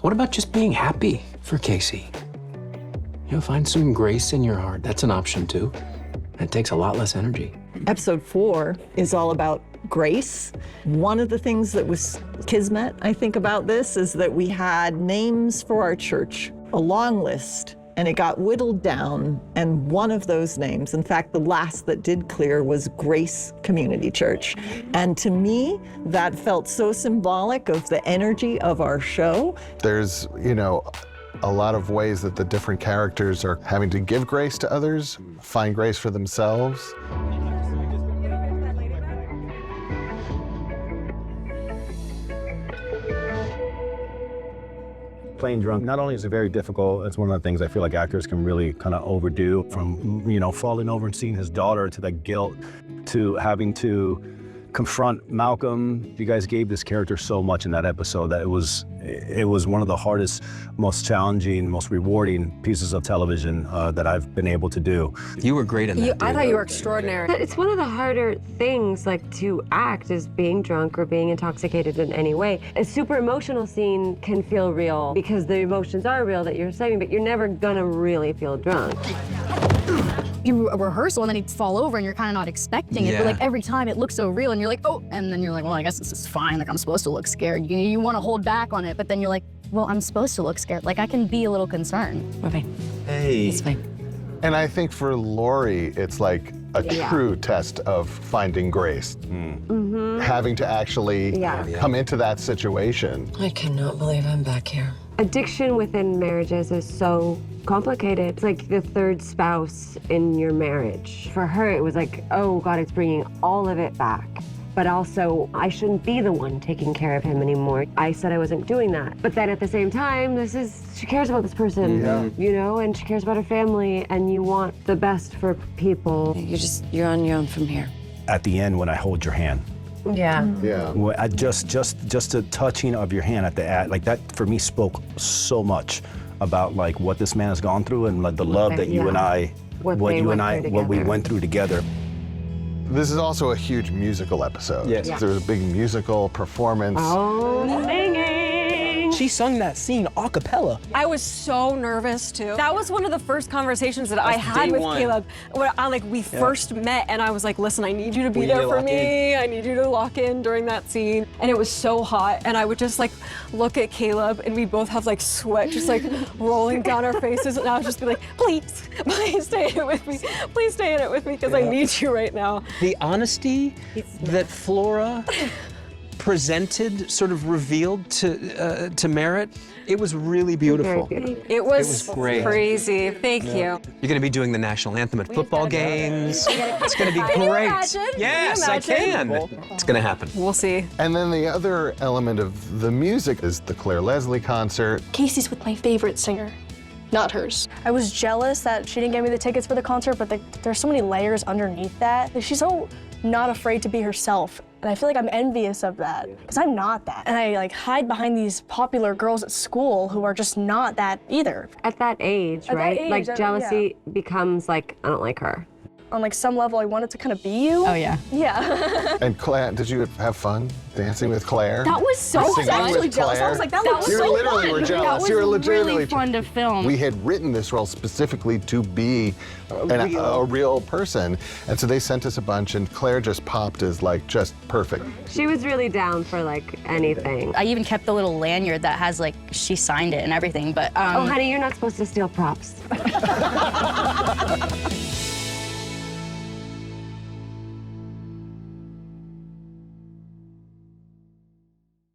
What about just being happy for Casey? You know, find some grace in your heart. That's an option too. It takes a lot less energy. Episode 4 is all about grace. One of the things that was kismet, I think, about this is that we had names for our church, a long list, and it got whittled down, and one of those names, in fact, the last that did clear, was Grace Community Church. And to me, that felt so symbolic of the energy of our show. There's, you know, a lot of ways that the different characters are having to give grace to others, find grace for themselves. Playing drunk, not only is it very difficult, it's one of the things I feel like actors can really kind of overdo, from, you know, falling over and seeing his daughter, to that guilt, to having to confront Malcolm. You guys gave this character so much in that episode that it was one of the hardest, most challenging, most rewarding pieces of television that I've been able to do. You were great in that. I thought you were extraordinary. It's one of the harder things, like, to act, is being drunk or being intoxicated in any way. A super emotional scene can feel real because the emotions are real that you're saying, but you're never gonna really feel drunk. You rehearsal and then you fall over and you're kind of not expecting it, but like every time it looks so real and you're like, oh, and then you're like, well, I guess this is fine. Like, I'm supposed to look scared. You want to hold back on it, but then you're like, well, I'm supposed to look scared. Like, I can be a little concerned. We're fine. Hey. It's fine. And I think for Lori, it's like a true test of finding grace. Having to actually come into that situation. I cannot believe I'm back here. Addiction within marriages is so complicated. It's like the third spouse in your marriage. For her, it was like, oh God, it's bringing all of it back. But also, I shouldn't be the one taking care of him anymore. I said I wasn't doing that. But then at the same time, she cares about this person, you know, and she cares about her family, and you want the best for people. You're on your own from here. At the end, when I hold your hand, Yeah. I just the touching of your hand at the end, like that for me spoke so much about like what this man has gone through and like the love that you and I, what we went through together. This is also a huge musical episode. Yes. There was a big musical performance. Oh, singing! She sung that scene a cappella. I was so nervous too. That was one of the first conversations that I had with Caleb. When we first met, and I was like, listen, I need you to be there for me. I need you to lock in during that scene. And it was so hot, and I would just like look at Caleb, and we'd both have like sweat just like rolling down our faces, and I would just be like, please stay in it with me. Please stay in it with me, because I need you right now. The honesty that Flora presented, sort of revealed to Merritt, it was really beautiful. It was great. crazy. Thank you. You're going to be doing the national anthem at football games. It's going to be great. Yes, I can. It's going to happen. We'll see. And then the other element of the music is the Claire Leslie concert. Casey's with my favorite singer, not hers. I was jealous that she didn't get me the tickets for the concert, but there's so many layers underneath that. She's so not afraid to be herself. And I feel like I'm envious of that, because I'm not that. And I like hide behind these popular girls at school who are just not that either. At that age, right? Like jealousy becomes like, I don't like her. On like some level, I wanted to kind of be you. Oh yeah. Yeah. And Claire, did you have fun dancing with Claire? That was so Or fun. singing I was actually with jealous. I Claire? was like, that was You so literally fun. were jealous. That was You were legitimately really fun to film. We had written this role specifically to be a real person. And so they sent us a bunch, and Claire just popped as like just perfect. She was really down for like anything. I even kept the little lanyard that has like, she signed it and everything, but Oh, honey, you're not supposed to steal props.